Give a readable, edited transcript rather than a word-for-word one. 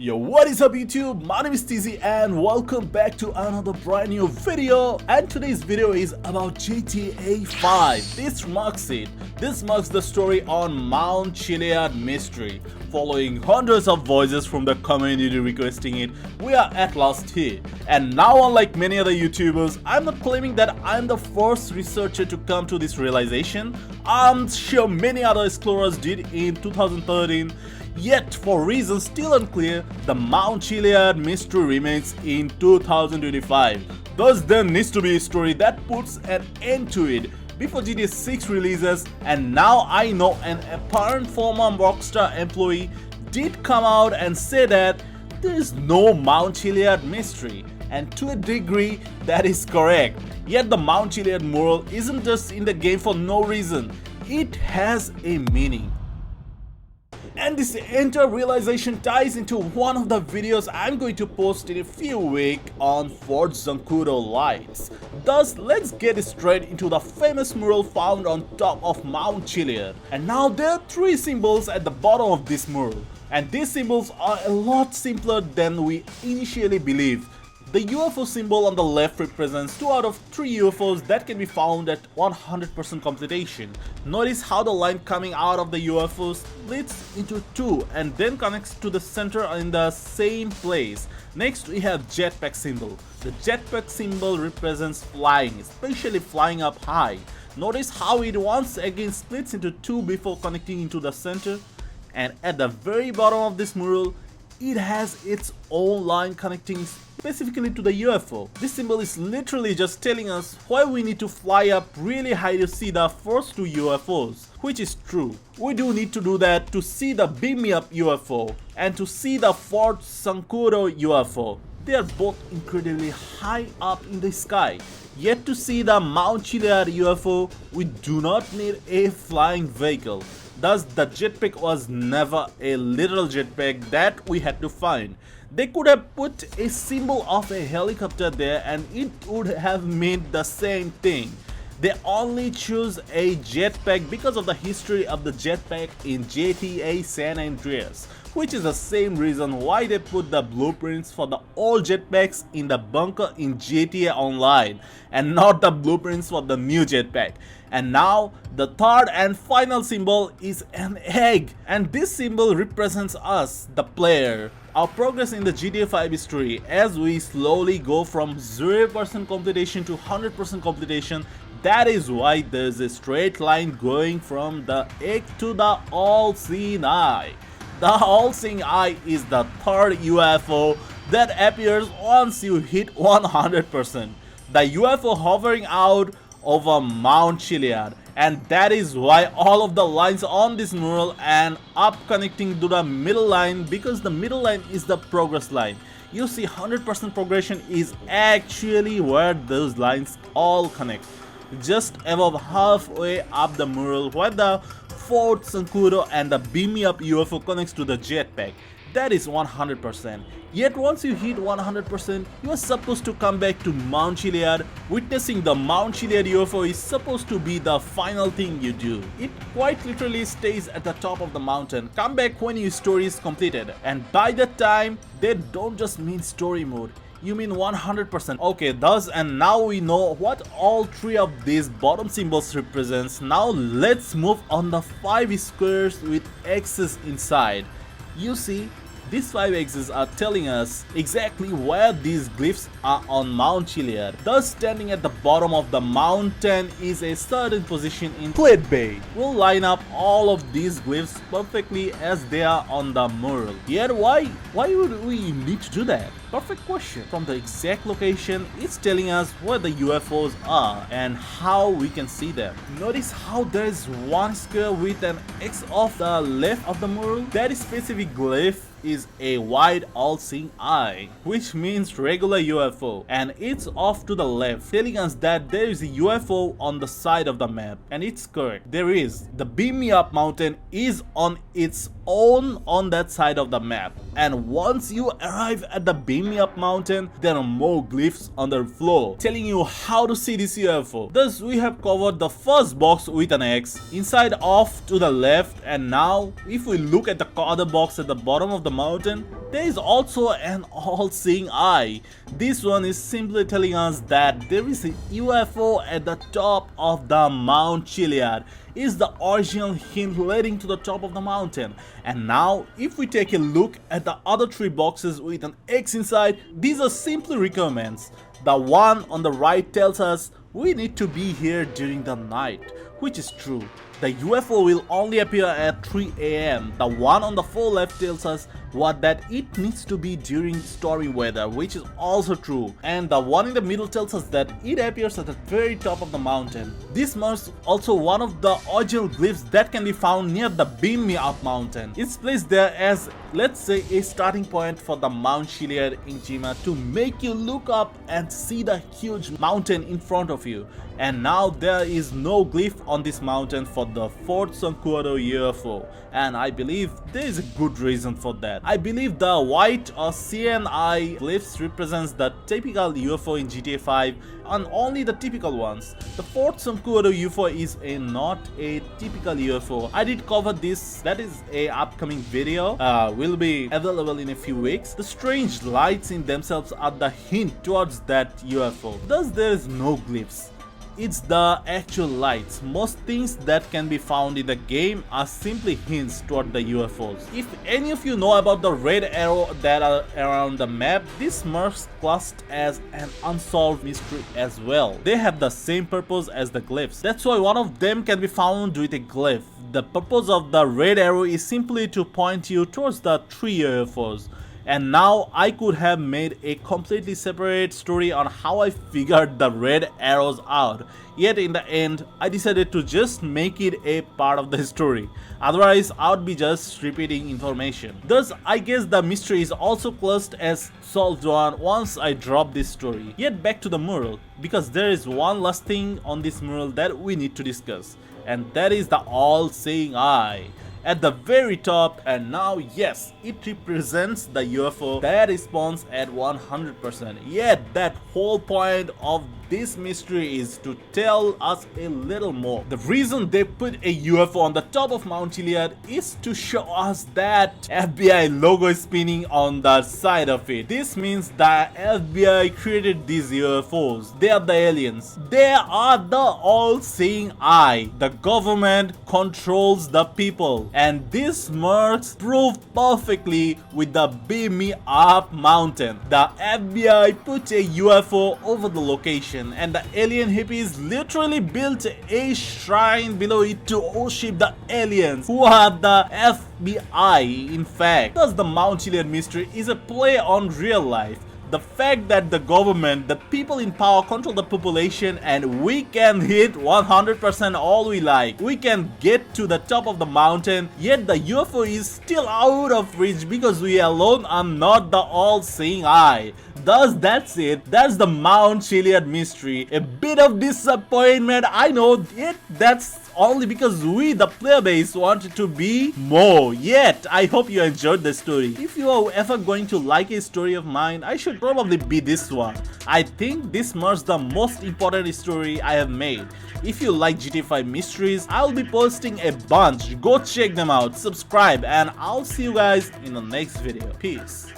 Yo, what is up YouTube? My name is TZ and welcome back to another brand new video, and today's video is about GTA 5. This marks it. This marks the story on Mount Chiliad Mystery. Following hundreds of voices from the community requesting it, we are at last here. And now, unlike many other YouTubers, I'm not claiming that I'm the first researcher to come to this realization. I'm sure many other explorers did in 2013. Yet, for reasons still unclear, the Mount Chiliad mystery remains in 2025. Thus, there needs to be a story that puts an end to it before GTA 6 releases, and now I know an apparent former Rockstar employee did come out and say that there is no Mount Chiliad mystery, and to a degree that is correct. Yet the Mount Chiliad mural isn't just in the game for no reason, it has a meaning. And this entire realization ties into one of the videos I'm going to post in a few weeks on Fort Zancudo lights. Thus, let's get straight into the famous mural found on top of Mount Chiliad. And now there are three symbols at the bottom of this mural, and these symbols are a lot simpler than we initially believed. The UFO symbol on the left represents 2 out of 3 UFOs that can be found at 100% completion. Notice how the line coming out of the UFO splits into 2 and then connects to the center in the same place. Next we have jetpack symbol. The jetpack symbol represents flying, especially flying up high. Notice how it once again splits into 2 before connecting into the center. And at the very bottom of this mural, it has its own line connecting specifically to the UFO. This symbol is literally just telling us why we need to fly up really high to see the first 2 UFOs, which is true. We do need to do that to see the Beam Me Up UFO and to see the Fort Zancudo UFO. They are both incredibly high up in the sky. Yet to see the Mount Chiliad UFO, we do not need a flying vehicle. Thus, the jetpack was never a literal jetpack that we had to find. They could have put a symbol of a helicopter there and it would have meant the same thing. They only choose a jetpack because of the history of the jetpack in GTA San Andreas, which is the same reason why they put the blueprints for the old jetpacks in the bunker in GTA Online and not the blueprints for the new jetpack. And now the third and final symbol is an egg, and this symbol represents us, the player, our progress in the GTA 5 history as we slowly go from 0% completion to 100% completion. That is why there's a straight line going from the egg to the all-seeing eye. The all-seeing eye is the third UFO that appears once you hit 100%. The UFO hovering out over Mount Chiliad, and that is why all of the lines on this mural and up connecting to the middle line, because the middle line is the progress line. You see 100% progression is actually where those lines all connect. Just above halfway up the mural where the Fort Zancudo and the Beam Me Up UFO connects to the jetpack. That is 100%. Yet once you hit 100%, you are supposed to come back to Mount Chiliad. Witnessing the Mount Chiliad UFO is supposed to be the final thing you do. It quite literally stays at the top of the mountain. Come back when your story is completed, and by that time, they don't just mean story mode. You mean 100%. Okay, thus and now we know what all 3 of these bottom symbols represents. Now let's move on the 5 squares with X's inside. You see, these 5 X's are telling us exactly where these glyphs are on Mount Chiliad. Thus, standing at the bottom of the mountain is a certain position in Plate Bay. We'll line up all of these glyphs perfectly as they are on the mural. Yet why would we need to do that? Perfect question. From the exact location, it's telling us where the UFOs are and how we can see them. Notice how there is one square with an X off the left of the mural. That specific glyph is a wide all-seeing eye, which means regular UFO, and it's off to the left, telling us that there is a UFO on the side of the map. And it's correct, there is. The Beam Me Up mountain is on its on that side of the map. And once you arrive at the Beam Me Up mountain, there are more glyphs on the floor telling you how to see this UFO. Thus we have covered the first box with an X, inside off to the left, and now if we look at the other box at the bottom of the mountain, there is also an all-seeing eye. This one is simply telling us that there is a UFO at the top of the Mount Chiliad. Is the original hint leading to the top of the mountain. And now if we take a look at the other three boxes with an X inside, these are simply requirements. The one on the right tells us we need to be here during the night, which is true. The UFO will only appear at 3 AM. The one on the far left tells us that it needs to be during stormy weather, which is also true. And the one in the middle tells us that it appears at the very top of the mountain. This marks also one of the original glyphs that can be found near the Beam Me Up mountain. It's placed there as, let's say, a starting point for the Mount Chiliad in Jima to make you look up and see the huge mountain in front of you. And now there is no glyph on this mountain for the fourth Sankuado UFO, and I believe there is a good reason for that. I believe the white or CNI glyphs represents the typical UFO in GTA 5 and only the typical ones. The fourth Sankuado UFO is not a typical UFO. I did cover this, that is a upcoming video, will be available in a few weeks. The strange lights in themselves are the hint towards that UFO. Thus there is no glyphs. It's the actual lights. Most things that can be found in the game are simply hints toward the UFOs. If any of you know about the red arrow that are around the map, this marks classed as an unsolved mystery as well. They have the same purpose as the glyphs. That's why one of them can be found with a glyph. The purpose of the red arrow is simply to point you towards the 3 UFOs. And now I could have made a completely separate story on how I figured the red arrows out. Yet in the end, I decided to just make it a part of the story. Otherwise, I would be just repeating information. Thus, I guess the mystery is also classed as solved one once I drop this story. Yet back to the mural, because there is one last thing on this mural that we need to discuss. And that is the all-seeing eye at the very top, and now yes, it represents the UFO that responds at 100%. Yet that whole point of this mystery is to tell us a little more. The reason they put a UFO on the top of Mount Chiliad is to show us that FBI logo is spinning on the side of it. This means the FBI created these UFOs. They are the aliens. They are the all-seeing eye. The government controls the people. And this marks proof perfectly with the Beam Me Up mountain. The FBI put a UFO over the location, and the alien hippies literally built a shrine below it to worship the aliens, who are the FBI in fact. Thus the Mount Chiliad mystery is a play on real life. The fact that the government, the people in power control the population, and we can hit 100% all we like. We can get to the top of the mountain, yet the UFO is still out of reach because we alone are not the all-seeing eye. Thus that's it. That's the Mount Chiliad mystery. A bit of disappointment, I know it. That's only because we, the player base, wanted to be more. Yet I hope you enjoyed the story. If you are ever going to like a story of mine, I should probably be this one. I think this marks the most important story I have made. If you like GTA 5 mysteries, I'll be posting a bunch. Go check them out, subscribe, and I'll see you guys in the next video. Peace.